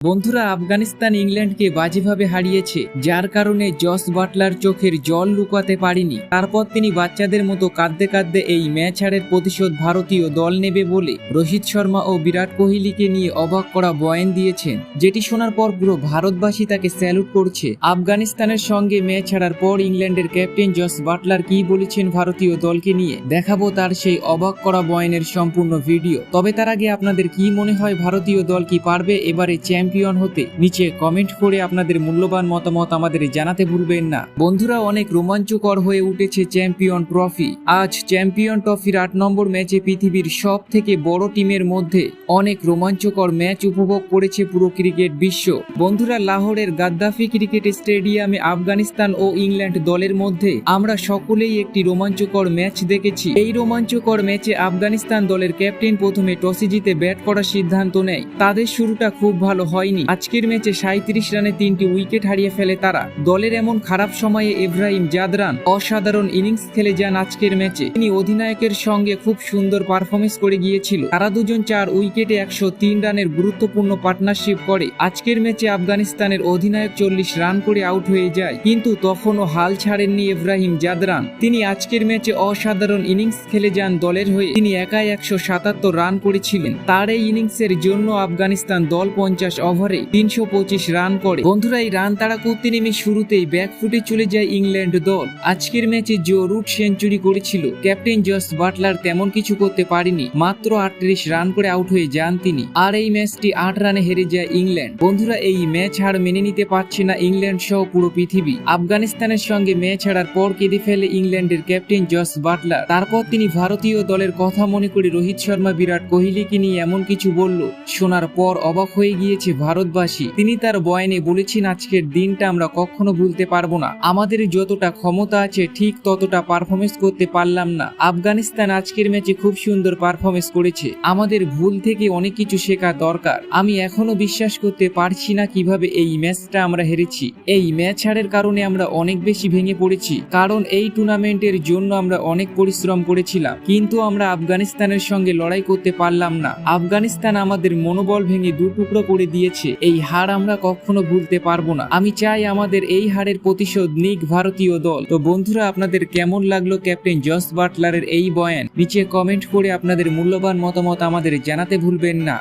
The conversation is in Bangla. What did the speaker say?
বন্ধুরা, আফগানিস্তান ইংল্যান্ডকে বাজেভাবে হারিয়েছে, যার কারণে জস বাটলার চোখের জল লুকাতে পারেনি। তারপর তিনি বাচ্চাদের মতো কাঁদতে কাঁদতে এই ম্যাচ হারের প্রতিশোধ ভারতীয় দল নেবে বলে রোহিত শর্মা ও বিরাট কোহলিকে নিয়ে অবাক করা বয়ান দিয়েছেন, যেটি শোনার পর পুরো ভারতবাসী তাকে স্যালুট করছে। আফগানিস্তানের সঙ্গে ম্যাচ হারার পর ইংল্যান্ডের ক্যাপ্টেন জস বাটলার কি বলেছেন ভারতীয় দলকে নিয়ে, দেখাবো তার সেই অবাক করা বয়ানের সম্পূর্ণ ভিডিও। তবে তার আগে আপনাদের কি মনে হয়, ভারতীয় দল কি পারবে এবারে চ্যাম্পিয়ন হতে? নিচে কমেন্ট করে আপনাদের মূল্যবান মতামত আমাদের জানাতে ভুলবেন না। বন্ধুরা, অনেক রোমাঞ্চকর হয়ে উঠেছে চ্যাম্পিয়ন ট্রফি। আজ চ্যাম্পিয়ন ট্রফির 8 নম্বর ম্যাচে পৃথিবীর সব থেকে বড় টিমের মধ্যে অনেক রোমাঞ্চকর ম্যাচ উপভোগ করেছে পুরো ক্রিকেট বিশ্ব। বন্ধুরা, লাহোরের গাদ্দাফি ক্রিকেট স্টেডিয়ামে আফগানিস্তান ও ইংল্যান্ড দলের মধ্যে আমরা সকলেই একটি রোমাঞ্চকর ম্যাচ দেখেছি। এই রোমাঞ্চকর ম্যাচে আফগানিস্তান দলের ক্যাপ্টেন প্রথমে টসে জিতে ব্যাট করার সিদ্ধান্ত নেয়। তাদের শুরুটা খুব ভালো হয়নি। আজকের ম্যাচে 37 রানে 3টি উইকেট হারিয়ে ফেলে তারা। দলের এমন খারাপ সময়ে ইব্রাহিম জাদরান অসাধারণ ইনিংস খেলে যান আজকের ম্যাচে। তিনি অধিনায়কের সঙ্গে খুব সুন্দর পারফরমেন্স করে গিয়েছিল। তারা দুজন 4 উইকেটে 103 রানের গুরুত্বপূর্ণ পার্টনারশিপ করে। আজকের ম্যাচে আফগানিস্তানের অধিনায়ক 40 রান করে আউট হয়ে যায়, কিন্তু তখনও হাল ছাড়েননি ইব্রাহিম জাদরান। তিনি আজকের ম্যাচে অসাধারণ ইনিংস খেলে যান দলের হয়ে। তিনি একাই 177 রান করেছিলেন। তার এই ইনিংসের জন্য আফগানিস্তান দল 50 ওভারে 325 রান করে। বন্ধুরা, এই রান তাড়া করতে নেমে শুরুতেই ব্যাকফুটে চলে যায় ইংল্যান্ড দল। আজকের ম্যাচে জো রুট সেঞ্চুরি করেছিল। ক্যাপ্টেন জস বাটলার তেমন কিছু করতে পারেনি, মাত্র 38 রান করে আউট হয়ে যান তিনি। আর এই ম্যাচটি 8 রানে হেরে যায় ইংল্যান্ড। বন্ধুরা, এই ম্যাচ হার মেনে নিতে পারছে না ইংল্যান্ড সহ পুরো পৃথিবী। আফগানিস্তানের সঙ্গে ম্যাচ হারার পর কেঁদে ফেলে ইংল্যান্ডের ক্যাপ্টেন জস বাটলার। তারপর তিনি ভারতীয় দলের কথা মনে করে রোহিত শর্মা বিরাট কোহলিকে নিয়ে এমন কিছু বলল, শোনার পর অবাক হয়ে গিয়েছে ভারতবাসী। তিনি তার বয়ানে বলেছেন, আজকের দিনটা আমরা কখনো ভুলতে পারবো না। আমাদের যতটা ক্ষমতা আছে ঠিক ততটা পারফরমেন্স করতে পারলাম না। আফগানিস্তান আজকের ম্যাচে খুব সুন্দর পারফরমেন্স করেছে। আমাদের ভুল থেকে অনেক কিছু শেখা দরকার। আমি এখনো বিশ্বাস করতে পারছি না কিভাবে এই ম্যাচটা আমরা হেরেছি। এই ম্যাচ হারের কারণে আমরা অনেক বেশি ভেঙে পড়েছি, কারণ এই টুর্নামেন্টের জন্য আমরা অনেক পরিশ্রম করেছিলাম, কিন্তু আমরা আফগানিস্তানের সঙ্গে লড়াই করতে পারলাম না। আফগানিস্তান আমাদের মনোবল ভেঙে দুটুকরো করে দিয়েছে। এই হার আমরা কখনো ভুলতে পারবো না। আমি চাই আমাদের এই হারের প্রতিশোধ নিক ভারতীয় দল। তো বন্ধুরা, আপনাদের কেমন লাগলো ক্যাপ্টেন জস বাটলারের এই বয়ান? নিচে কমেন্ট করে আপনাদের মূল্যবান মতামত আমাদের জানাতে ভুলবেন না।